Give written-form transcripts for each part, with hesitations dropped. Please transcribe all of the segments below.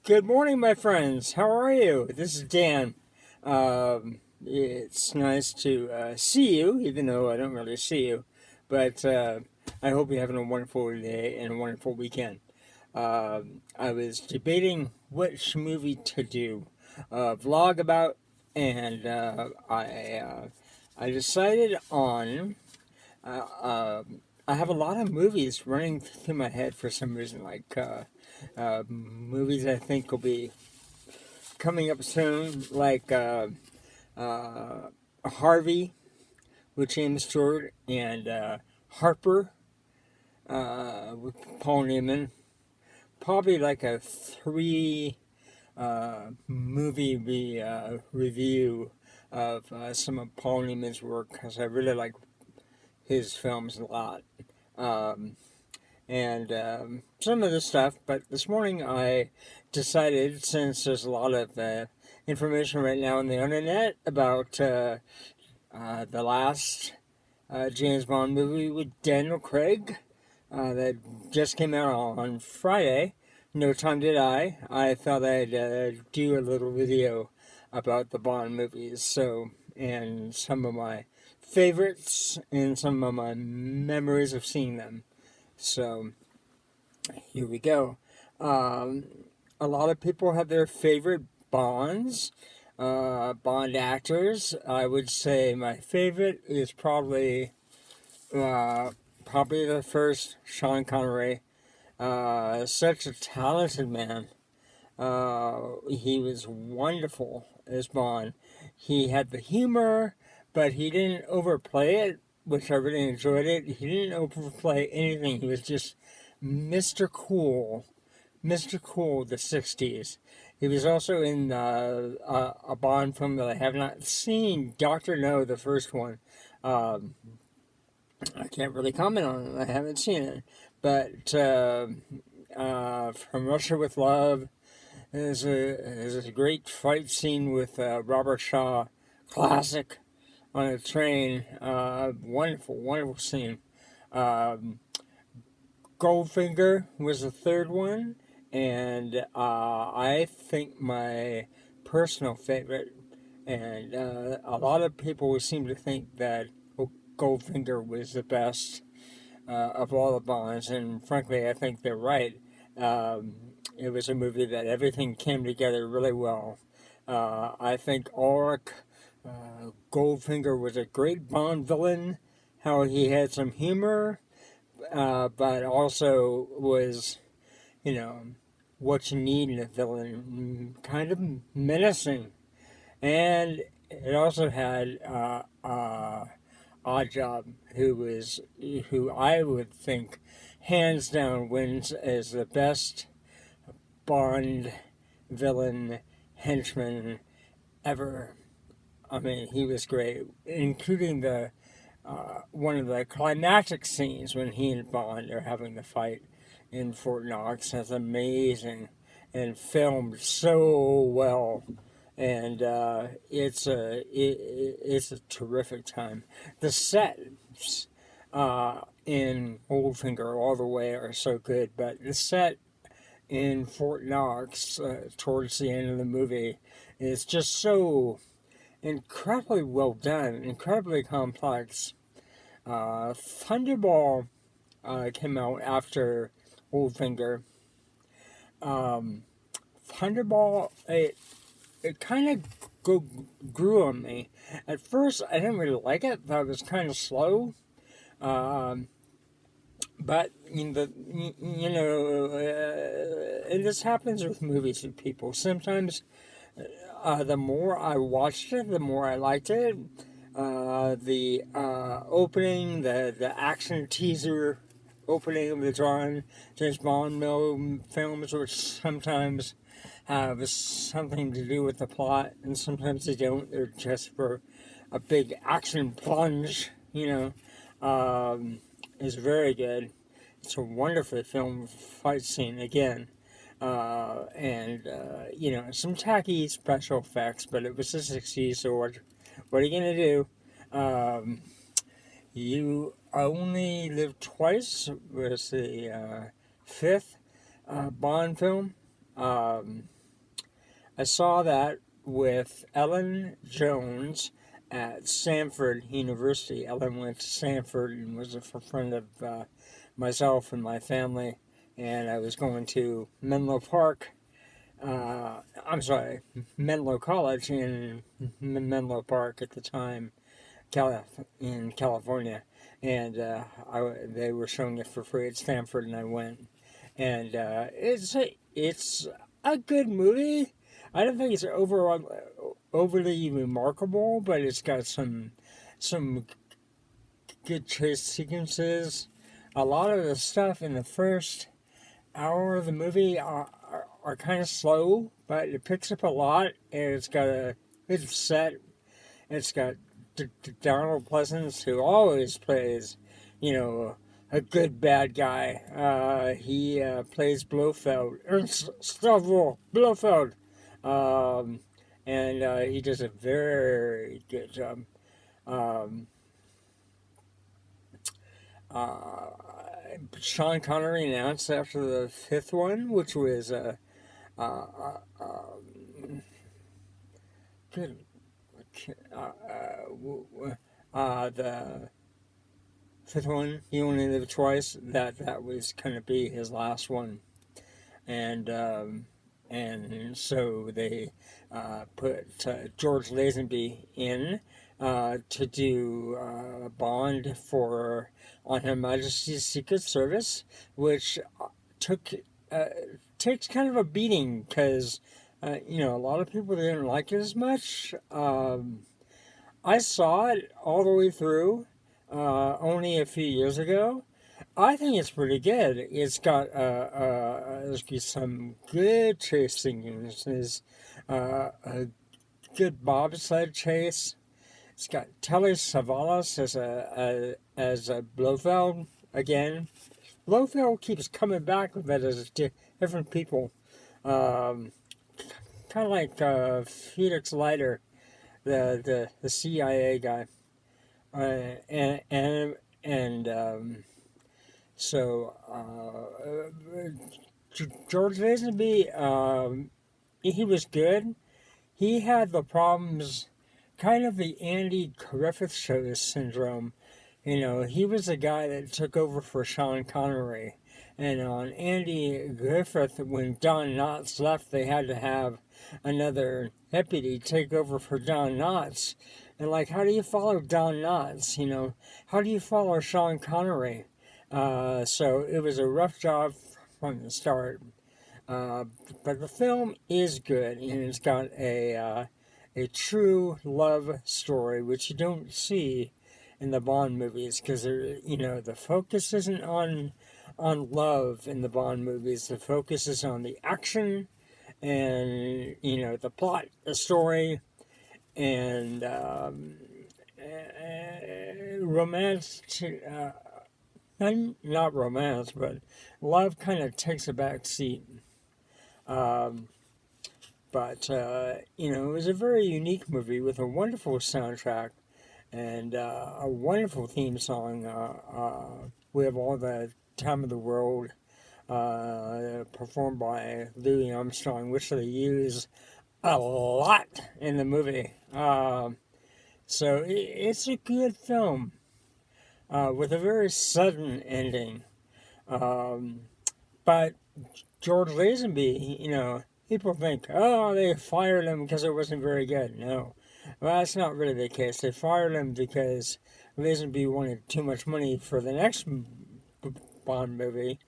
Good morning, my friends. How are you? This is Dan. It's nice to see you, even though I don't really see you. But I hope you're having a wonderful day and a wonderful weekend. I was debating which movie to do a vlog about, and I decided on. Uh, uh, I have a lot of movies running through my head for some reason, like movies I think will be coming up soon, like uh, Harvey with James Stewart and Harper with Paul Newman. Probably like a three review of some of Paul Newman's work because I really like his films a lot. Um, and some of the stuff. But this morning I decided, since there's a lot of information right now on the internet about the last James Bond movie with Daniel Craig that just came out on Friday, No Time to Die, I thought I'd do a little video about the Bond movies. So, and some of my favorites and some of my memories of seeing them. So, here we go. Um, a lot of people have their favorite Bonds, Bond actors. I would say my favorite is uh, probably the first, Sean Connery. Such a talented man. He was wonderful as Bond. He had the humor, but he didn't overplay it, which I really enjoyed it. He didn't overplay anything. He was just Mr. Cool. Mr. Cool of the 60s. He was also in a Bond film that I have not seen, Dr. No, the first one. Um, I can't really comment on it. I haven't seen it. But From Russia with Love, there's a great fight scene with Robert Shaw, classic, on a train. Wonderful, wonderful scene. Um, Goldfinger was the third one, and I think my personal favorite, and a lot of people seem to think that Goldfinger was the best of all the Bonds, and frankly, I think they're right. Um, it was a movie that everything came together really well. I think Ulrich Goldfinger was a great Bond villain. How he had some humor, but also was, you know, what you need in a villain, kind of menacing. And it also had Odd Job, who I would think hands down wins as the best Bond villain henchman ever. I mean, he was great, including the one of the climactic scenes when he and Bond are having the fight in Fort Knox. That's amazing and filmed so well. And it's a terrific time. The sets in Goldfinger all the way are so good, but the set in Fort Knox towards the end of the movie is just so incredibly well done, incredibly complex. Thunderball came out after Goldfinger. Um, Thunderball, it kind of grew on me. At first, I didn't really like it. Thought it was kind of slow. Um, but and this happens with movies with people. Sometimes, the more I watched it, the more I liked it. The opening, the action teaser opening of the James Bond films, which sometimes have something to do with the plot, and sometimes they don't. They're just for a big action plunge, is very good. It's a wonderfully filmed fight scene again. Some tacky special effects, but it was the 60s, so what are you going to do? Um, you Only Live Twice was the fifth Bond film. Um, I saw that with Ellen Jones at Stanford University. Ellen went to Stanford and was a friend of myself and my family. And I was going to Menlo Park. I'm sorry, Menlo College in Menlo Park at the time, in California, and they were showing it for free at Stanford, and I went, and it's a good movie. I don't think it's overly remarkable, but it's got some good chase sequences. A lot of the stuff in the first hour of the movie are kind of slow, but it picks up a lot, and it's got a good set. It's got Donald Pleasance, who always plays, you know, a good bad guy. He plays Blofeld, Ernst Stavro Blofeld, um, and he does a very good job. Um, uh, Sean Connery announced after the fifth one, which was uh, uh, good. The fifth one, he only lived twice. That was gonna be his last one, and so they put George Lazenby in to do Bond for on Her Majesty's Secret Service, which took uh, takes kind of a beating because a lot of people didn't like it as much. I saw it all the way through only a few years ago. I think it's pretty good. It's got there's some good chase sequences, a good bobsled chase. It's got Telly Savalas as a Blofeld again. Blofeld keeps coming back with it as different people, um, kind of like Felix Leiter, the CIA guy, and so George Lazenby, he was good. He had the problems, kind of the Andy Griffith Show syndrome. He was the guy that took over for Sean Connery. And on Andy Griffith, when Don Knotts left, they had to have another deputy take over for Don Knotts. And, like, how do you follow Don Knotts? How do you follow Sean Connery? So it was a rough job from the start. Uh, but the film is good, and it's got a true love story, which you don't see in the Bond movies because the focus isn't on love in the Bond movies. The focus is on the action and the plot, the story, and romance. Not romance, but love kind of takes a back seat. Um, but it was a very unique movie with a wonderful soundtrack and a wonderful theme song. We have all the time of the world performed by Louis Armstrong, which they use a lot in the movie. So it's a good film with a very sudden ending. Um, but George Lazenby, people think, oh, they fired him because it wasn't very good. No, well, that's not really the case. They fired him because Lazenby wanted too much money for the next Bond movie.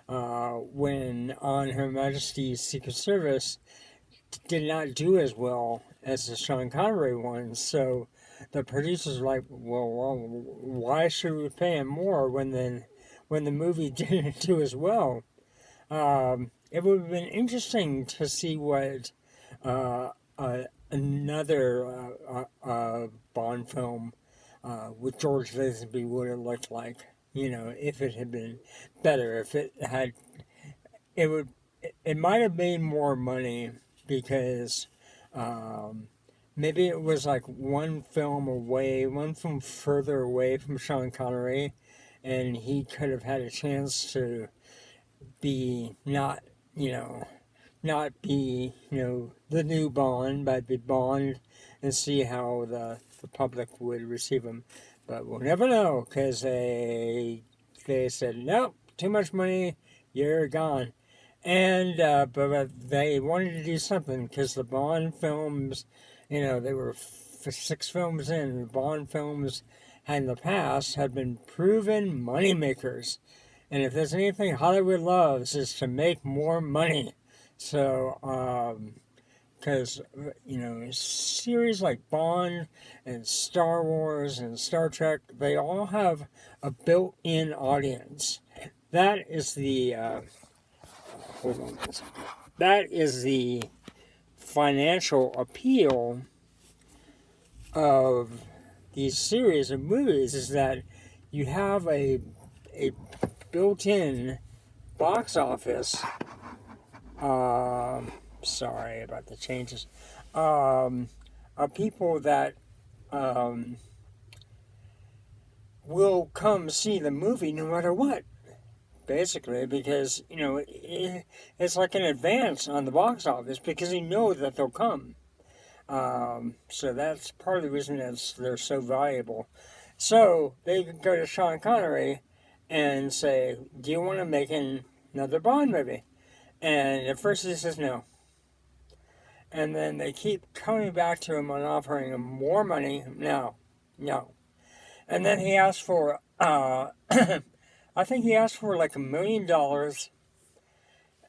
When On Her Majesty's Secret Service did not do as well as the Sean Connery one, so the producers were like, well, why should we pay him more when the movie didn't do as well? It would have been interesting to see what another Bond film with George Lazenby would have looked like. If it had been better, if it had, it would, it might have made more money because maybe it was like one film further away from Sean Connery, and he could have had a chance to be not, not be, the new Bond, but be Bond and see how the public would receive him. But we'll never know because they said, nope, too much money, you're gone. And but they wanted to do something because the Bond films, they were 6 films in. The Bond films in the past had been proven money makers. And if there's anything Hollywood loves, is to make more money. So, because, series like Bond and Star Wars and Star Trek, they all have a built in audience. That is the, hold on, that is the financial appeal of these series of movies, is that you have a built-in box office. Sorry about the changes. Of people that will come see the movie no matter what, basically, because it's like an advance on the box office because you know that they'll come. So that's part of the reason that they're so valuable. So they could go to Sean Connery and say, "Do you want to make another Bond movie?" And at first he says no. And then they keep coming back to him and offering him more money. No, no. And then he asked for, I think he asked for like $1 million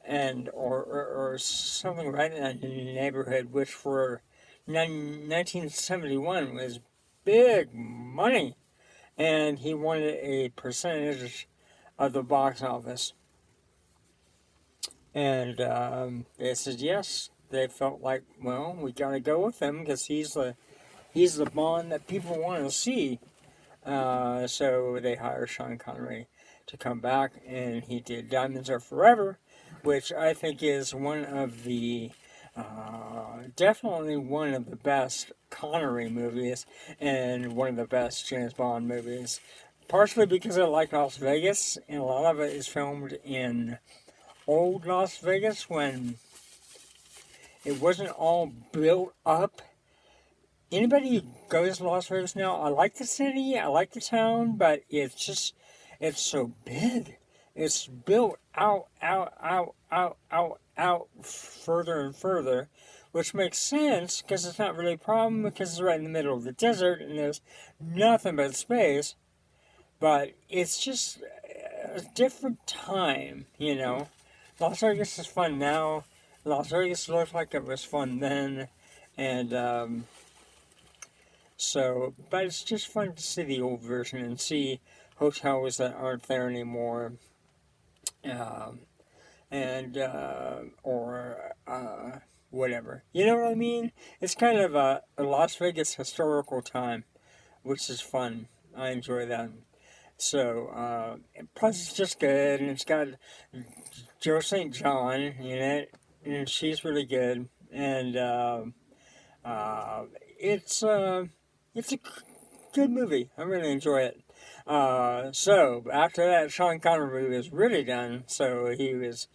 and or something right in that neighborhood, which for 1971 was big money. And he wanted a percentage of the box office. And they said yes. They felt like, well, we got to go with him because he's the Bond that people want to see. So they hired Sean Connery to come back, and he did Diamonds Are Forever, which I think is one of the definitely one of the best Connery movies and one of the best James Bond movies. Partially because I like Las Vegas, and a lot of it is filmed in old Las Vegas when it wasn't all built up. Anybody who goes to Las Vegas now, I like the city, I like the town, but it's so big. It's built out, further and further, which makes sense because it's not really a problem because it's right in the middle of the desert and there's nothing but space. But it's just a different time, Las Vegas is fun now. Las Vegas looked like it was fun then, and but it's just fun to see the old version and see hotels that aren't there anymore, or whatever. You know what I mean? It's kind of a Las Vegas historical time, which is fun. I enjoy that. So, plus it's just good, and it's got Joe St. John in it, and she's really good, and it's a good movie. I really enjoy it. So after that, Sean Connery was really done. So he was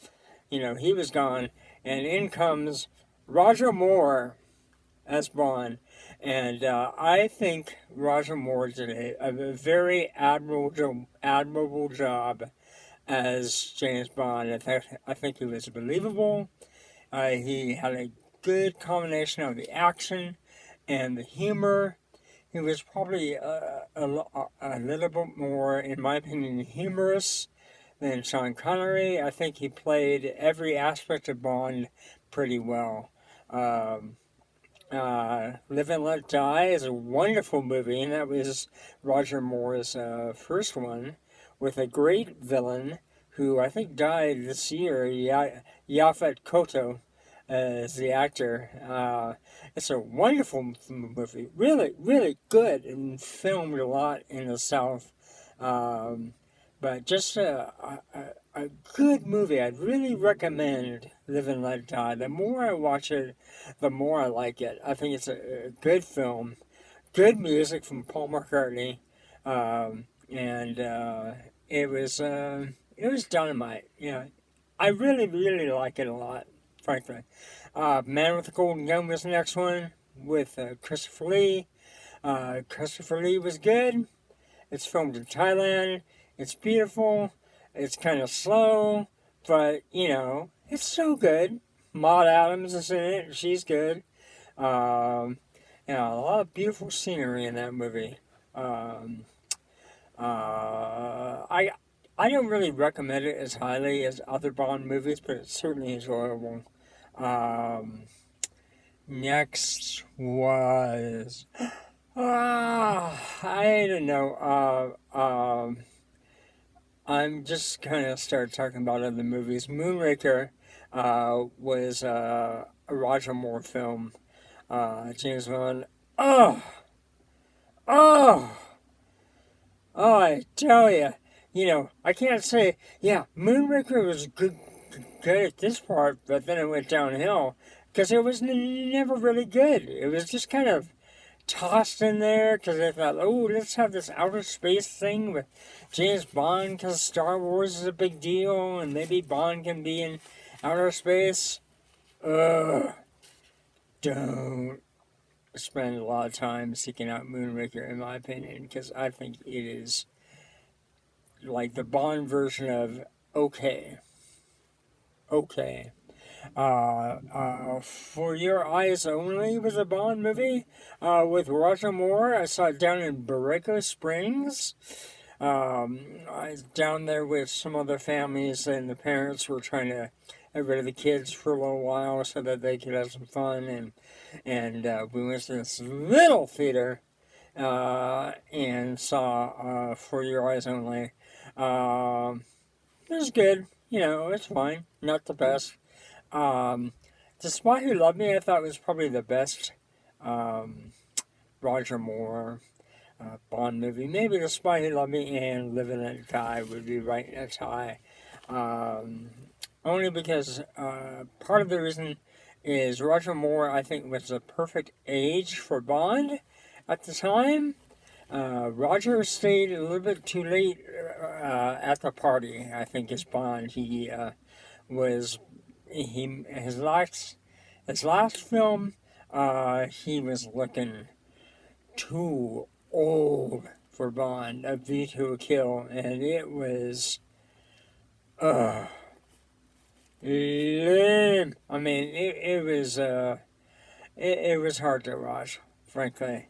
gone, and in comes Roger Moore as Bond, and I think Roger Moore did a very admirable job as James Bond. I think he was believable. He had a good combination of the action and the humor. He was probably a little bit more, in my opinion, humorous than Sean Connery. I think he played every aspect of Bond pretty well. Live and Let Die is a wonderful movie, and that was Roger Moore's first one, with a great villain who I think died this year, Yaphet Kotto, as the actor. It's a wonderful movie, really, really good, and filmed a lot in the South. But just a good movie. I'd really recommend Live and Let Die. The more I watch it, the more I like it. I think it's a good film. Good music from Paul McCartney. And it was dynamite. I really, really like it a lot. frankly. Man with the Golden Gun was the next one with Christopher Lee. Christopher Lee was good. It's filmed in Thailand. It's beautiful. It's kind of slow, but it's so good. Maud Adams is in it. She's good. Um, a lot of beautiful scenery in that movie. Um, I don't really recommend it as highly as other Bond movies, but it's certainly enjoyable. Um, Next was I don't know. I'm just gonna start talking about other movies. Moonraker was a Roger Moore film. James Bond. Oh, oh, oh! I tell you, I can't say. Yeah, Moonraker was good at this part, but then it went downhill because it was never really good. It was just kind of tossed in there because they thought, oh, let's have this outer space thing with James Bond because Star Wars is a big deal and maybe Bond can be in outer space. Ugh. Don't spend a lot of time seeking out Moonraker, in my opinion, because I think it is like the Bond version of okay. Okay. For Your Eyes Only was a Bond movie with Roger Moore. I saw it down in Borrego Springs. I was down there with some other families, and the parents were trying to get rid of the kids for a little while so that they could have some fun. And we went to this little theater and saw For Your Eyes Only. It was good. It's fine. Not the best. Um, The Spy Who Loved Me, I thought was probably the best um, Roger Moore Bond movie. Maybe The Spy Who Loved Me and Live and Let Die would be right in a tie. Um, Only because part of the reason is Roger Moore, I think, was the perfect age for Bond at the time. Roger stayed a little bit too late at the party, I think, as Bond. Was his last film, he was looking too old for Bond, A View to a Kill, and it was lame. I mean, it was hard to watch, frankly.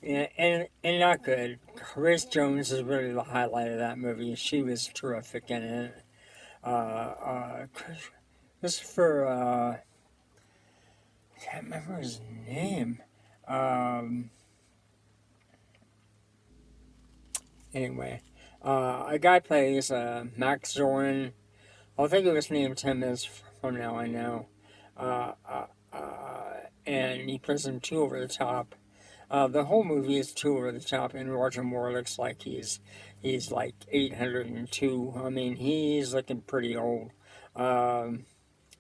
And not good. Grace Jones is really the highlight of that movie. She was terrific in it. Christopher, I can't remember his name. Um, anyway, a guy plays Max Zorin. I'll think of his name 10 minutes from now, I know. Uh, uh, and he plays him too over the top. The whole movie is too over the top, and Roger Moore looks like he's like 802. I mean, he's looking pretty old. Um,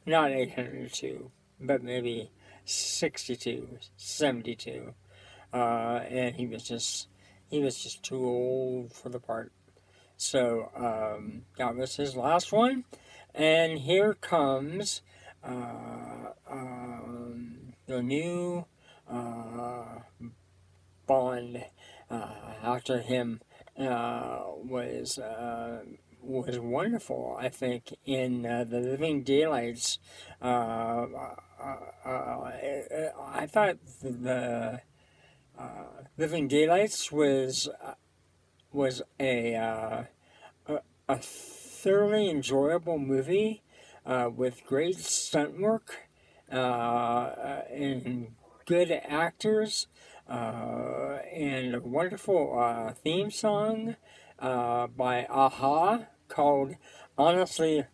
Not 802, but maybe 62, 72. And he was just too old for the part. So that was his last one, and here comes the new uh, Bond after him was wonderful. I think in the Living Daylights, I thought the Living Daylights was a thoroughly enjoyable movie with great stunt work and good actors and a wonderful theme song by Aha called, honestly,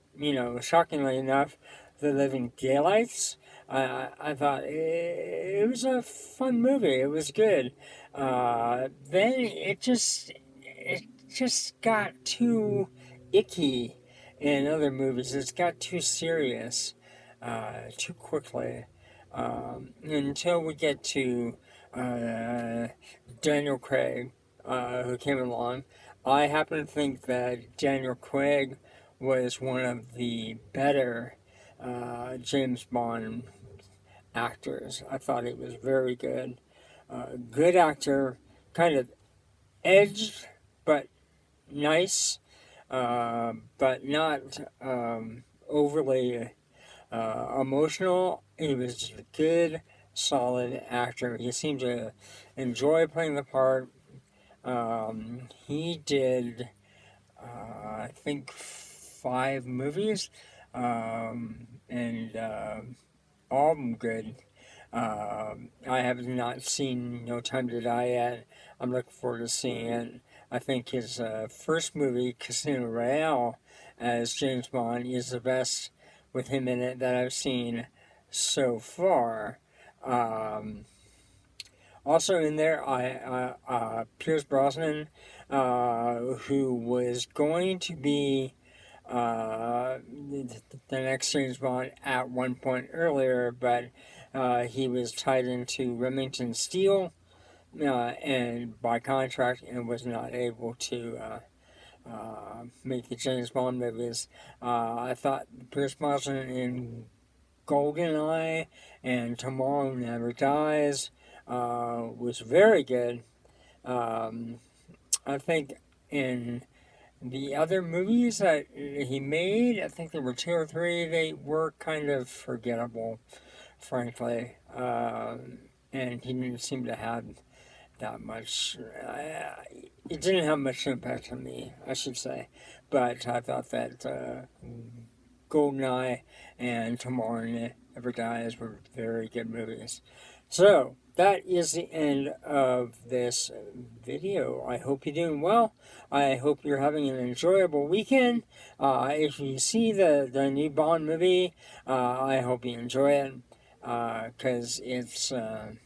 shockingly enough, The Living Daylights. I thought it was a fun movie. It was good. Then it just got too icky in other movies. It got too serious too quickly until we get to Daniel Craig, who came along. I happen to think that Daniel Craig was one of the better James Bond actors. I thought he was very good. Good actor, kind of edged, but nice, but not overly emotional. He was just a good, solid actor. He seemed to enjoy playing the part. He did, I think, 5 movies, and all of them good. I have not seen No Time to Die yet. I'm looking forward to seeing it. I think his first movie, Casino Royale, as James Bond, is the best with him in it that I've seen so far. Um, Also in there, Pierce Brosnan, who was going to be the next James Bond at one point earlier, but he was tied into Remington Steele and by contract and was not able to make the James Bond movies. I thought Pierce Brosnan in GoldenEye and Tomorrow Never Dies was very good. Um, I think in the other movies that he made, I think there were 2 or 3, they were kind of forgettable, frankly. And he didn't seem to have that much. It didn't have much impact on me, I should say. But I thought that GoldenEye and Tomorrow Never Dies were very good movies. So, that is the end of this video. I hope you're doing well. I hope you're having an enjoyable weekend. If you see the new Bond movie, I hope you enjoy it. Because it's, I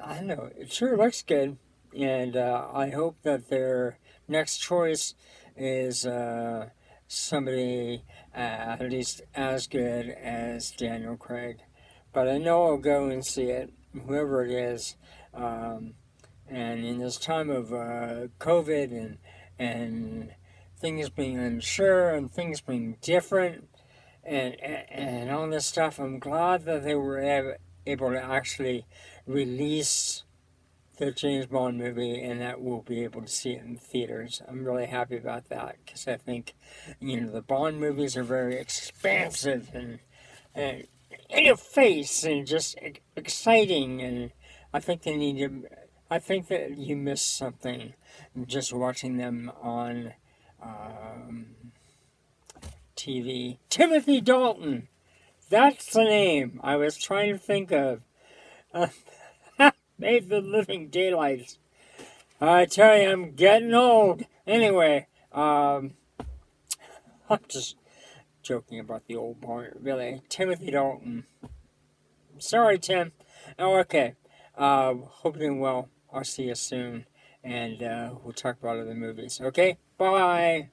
don't know, it sure looks good. And I hope that their next choice is somebody at least as good as Daniel Craig. But I know I'll go and see it, whoever it is. And in this time of COVID and things being unsure and things being different and all this stuff, I'm glad that they were able to actually release the James Bond movie and that we'll be able to see it in theaters. I'm really happy about that because I think, the Bond movies are very expansive and in your face and just exciting, and I think they need to. I think that you miss something just watching them on TV. Timothy Dalton, that's the name I was trying to think of. Made the living daylights. I tell you, I'm getting old. Anyway, I'm just joking about the old part, really. Timothy Dalton. Sorry, Tim. Oh, okay. Hope you're doing well. I'll see you soon. And we'll talk about other movies. Okay? Bye.